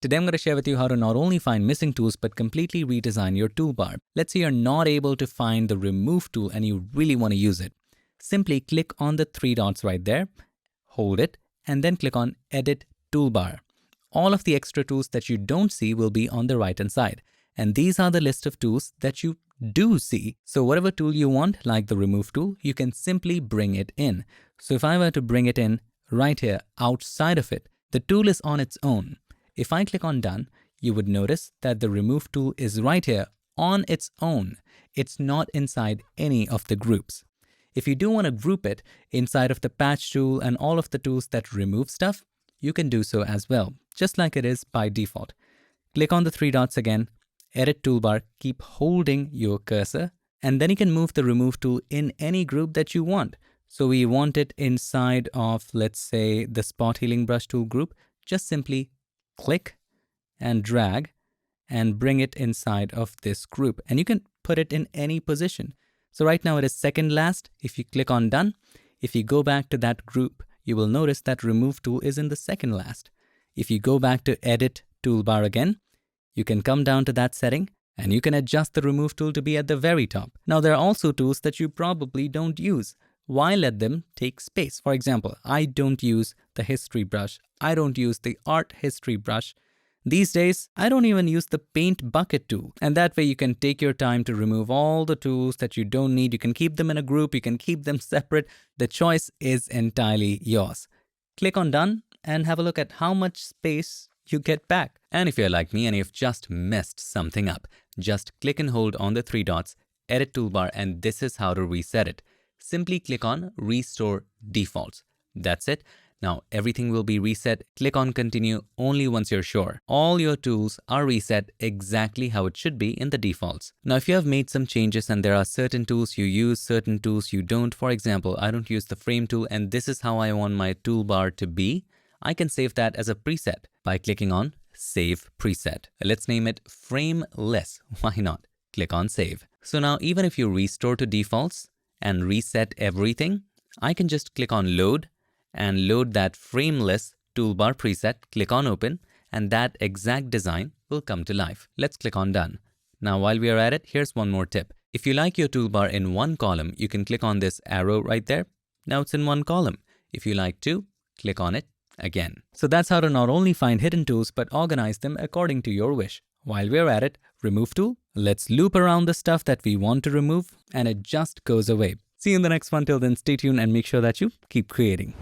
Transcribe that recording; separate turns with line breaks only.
Today I'm going to share with you how to not only find missing tools but completely redesign your toolbar. Let's say you're not able to find the remove tool and you really want to use it. Simply click on the three dots right there, hold it, and then click on Edit Toolbar. All of the extra tools that you don't see will be on the right hand side. And these are the list of tools that you do see. So whatever tool you want, like the remove tool, you can simply bring it in. So if I were to bring it in right here outside of it, the tool is on its own. If I click on Done, you would notice that the remove tool is right here on its own. It's not inside any of the groups. If you do want to group it inside of the patch tool and all of the tools that remove stuff, you can do so as well, just like it is by default. Click on the three dots again, Edit Toolbar, keep holding your cursor, and then you can move the remove tool in any group that you want. So we want it inside of, let's say, the Spot Healing Brush tool group. Just simply click and drag and bring it inside of this group, and you can put it in any position. So right now it is second last. If you click on Done, if you go back to that group, you will notice that remove tool is in the second last. If you go back to Edit Toolbar again, you can come down to that setting and you can adjust the remove tool to be at the very top. Now there are also tools that you probably don't use. Why let them take space? For example, I don't use the history brush. I don't use the art history brush. These days, I don't even use the paint bucket tool. And that way you can take your time to remove all the tools that you don't need. You can keep them in a group. You can keep them separate. The choice is entirely yours. Click on Done and have a look at how much space you get back. And if you're like me and you've just messed something up, just click and hold on the three dots, Edit Toolbar, and this is how to reset it. Simply click on Restore Defaults. That's it. Now everything will be reset. Click on Continue only once you're sure. All your tools are reset exactly how it should be in the defaults. Now if you have made some changes and there are certain tools you use, certain tools you don't, for example, I don't use the frame tool and this is how I want my toolbar to be, I can save that as a preset by clicking on Save Preset. Let's name it Frameless. Why not? Click on Save. So now even if you restore to defaults and reset everything, I can just click on Load and load that frameless toolbar preset, click on Open, and that exact design will come to life. Let's click on Done. Now while we are at it, here's one more tip. If you like your toolbar in one column, you can click on this arrow right there. Now it's in one column. If you like two, click on it again. So that's how to not only find hidden tools, but organize them according to your wish. While we're at it, remove tool, let's loop around the stuff that we want to remove and it just goes away. See you in the next one. Till then, stay tuned and make sure that you keep creating.